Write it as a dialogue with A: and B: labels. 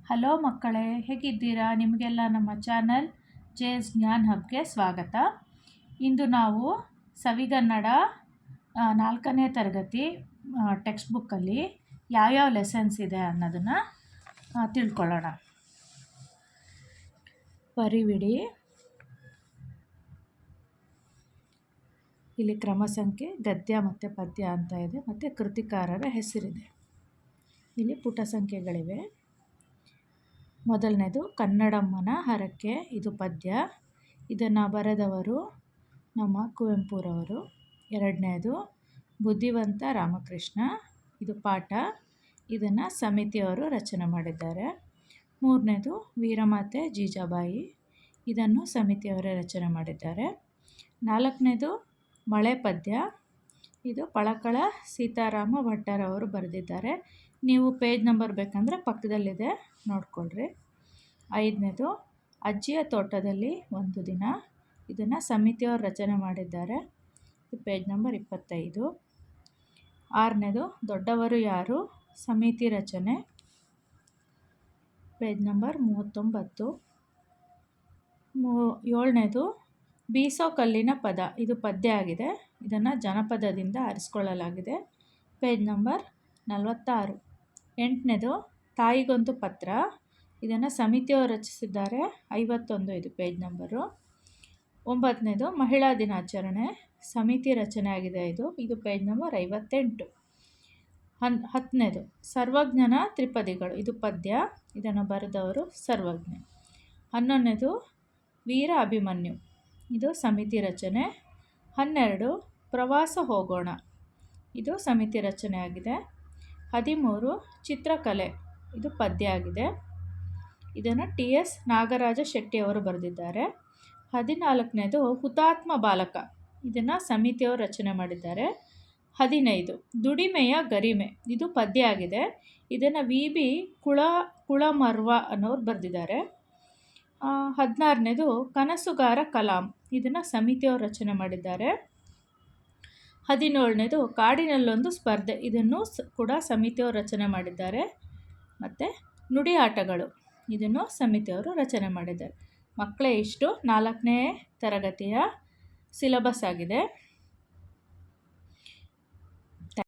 A: Hello ಮಕ್ಕಳೇ, ಹೇಗಿದ್ದೀರಾ? ನಿಮಗೆಲ್ಲ ನಮ್ಮ ಚಾನಲ್ ಜೆಎಸ್ ಜ್ಞಾನ್ ಹಬ್ಗೆ ಸ್ವಾಗತ. ಇಂದು ನಾವು ಸವಿಗನ್ನಡ 4ನೇ ತರಗತಿ ಟೆಕ್ಸ್ಟ್ ಬುಕ್ಕಲ್ಲಿ ಯಾವ್ಯಾವ ಲೆಸನ್ಸ್ ಇದೆ ಅನ್ನೋದನ್ನು ತಿಳ್ಕೊಳ್ಳೋಣ. ಪರಿವಿಡಿ, ಇಲ್ಲಿ ಕ್ರಮ ಸಂಖ್ಯೆ, ಗದ್ಯ ಮತ್ತು ಪದ್ಯ ಅಂತ ಇದೆ, ಮತ್ತು ಕೃತಿಕಾರರ ಹೆಸರಿದೆ. ಇಲ್ಲಿ ಪುಟ ಸಂಖ್ಯೆಗಳಿವೆ. ಮೊದಲನೇದು ಕನ್ನಡಮ್ಮನ ಹರಕೆ, ಇದು ಪದ್ಯ. ಇದನ್ನು ಬರೆದವರು ನಮ್ಮ ಕುವೆಂಪುರವರು. ಎರಡನೇದು ಬುದ್ಧಿವಂತ ರಾಮಕೃಷ್ಣ, ಇದು ಪಾಠ. ಇದನ್ನು ಸಮಿತಿಯವರು ರಚನೆ ಮಾಡಿದ್ದಾರೆ. ಮೂರನೇದು ವೀರಮಾತೆ ಜೀಜಾಬಾಯಿ, ಇದನ್ನು ಸಮಿತಿಯವರೇ ರಚನೆ ಮಾಡಿದ್ದಾರೆ. ನಾಲ್ಕನೇದು ಮಳೆ ಪದ್ಯ, ಇದು ಪಳಕಳ ಸೀತಾರಾಮ ಭಟ್ಟರವರು ಬರೆದಿದ್ದಾರೆ. ನೀವು ಪೇಜ್ ನಂಬರ್ ಬೇಕಂದರೆ ಪಕ್ಕದಲ್ಲಿದೆ, ನೋಡ್ಕೊಳ್ರಿ. ಐದನೇದು ಅಜ್ಜಿಯ ತೋಟದಲ್ಲಿ ಒಂದು ದಿನ, ಇದನ್ನು ಸಮಿತಿಯವರು ರಚನೆ ಮಾಡಿದ್ದಾರೆ. ಇದು ಪೇಜ್ ನಂಬರ್ 25. ಆರನೇದು ದೊಡ್ಡವರು ಯಾರು, ಸಮಿತಿ ರಚನೆ, ಪೇಜ್ ನಂಬರ್ 39. ಏಳನೇದು ಬೀಸೋ ಕಲ್ಲಿನ ಪದ, ಇದು ಪದ್ಯ ಆಗಿದೆ. ಇದನ್ನು ಜನಪದದಿಂದ ಆರಿಸ್ಕೊಳ್ಳಲಾಗಿದೆ, ಪೇಜ್ ನಂಬರ್ 46. ಎಂಟನೇದು ತಾಯಿಗೊಂದು ಪತ್ರ, ಇದನ್ನು ಸಮಿತಿಯವರು ರಚಿಸಿದ್ದಾರೆ, 51, ಇದು ಪೇಜ್ ನಂಬರು. ಒಂಬತ್ತನೇದು ಮಹಿಳಾ ದಿನಾಚರಣೆ, ಸಮಿತಿ ರಚನೆ ಆಗಿದೆ, ಇದು ಪೇಜ್ ನಂಬರ್ 58. ಹತ್ತನೇದು ಸರ್ವಜ್ಞನ ತ್ರಿಪದಿಗಳು, ಇದು ಪದ್ಯ. ಇದನ್ನು ಬರೆದವರು ಸರ್ವಜ್ಞ. 11ನೇದು ವೀರ ಅಭಿಮನ್ಯು, ಇದು ಸಮಿತಿ ರಚನೆ. 12 ಪ್ರವಾಸ ಹೋಗೋಣ, ಇದು ಸಮಿತಿ ರಚನೆ ಆಗಿದೆ. 13 ಚಿತ್ರಕಲೆ, ಇದು ಪದ್ಯ ಆಗಿದೆ. ಇದನ್ನು TS ನಾಗರಾಜ ಶೆಟ್ಟಿಯವರು ಬರೆದಿದ್ದಾರೆ. 14ನೇದು ಹುತಾತ್ಮ ಬಾಲಕ, ಇದನ್ನು ಸಮಿತಿಯವರು ರಚನೆ ಮಾಡಿದ್ದಾರೆ. 15 ದುಡಿಮೆಯ ಗರಿಮೆ, ಇದು ಪದ್ಯ ಆಗಿದೆ. ಇದನ್ನು VB ಕುಳಮರ್ವ ಅನ್ನೋರು ಬರೆದಿದ್ದಾರೆ. 16ನೇದು ಕನಸುಗಾರ ಕಲಾಂ, ಇದನ್ನು ಸಮಿತಿಯವರು ರಚನೆ ಮಾಡಿದ್ದಾರೆ. 17ನೇದು ಕಾಡಿನಲ್ಲೊಂದು ಸ್ಪರ್ಧೆ, ಇದನ್ನು ಕೂಡ ಸಮಿತಿಯವರು ರಚನೆ ಮಾಡಿದ್ದಾರೆ. ಮತ್ತು ನುಡಿ ಆಟಗಳು, ಇದನ್ನು ಸಮಿತಿಯವರು ರಚನೆ ಮಾಡಿದ್ದಾರೆ. ಮಕ್ಕಳೇ, ಇಷ್ಟು 4ನೇ ತರಗತಿಯ ಸಿಲೆಬಸ್ ಆಗಿದೆ.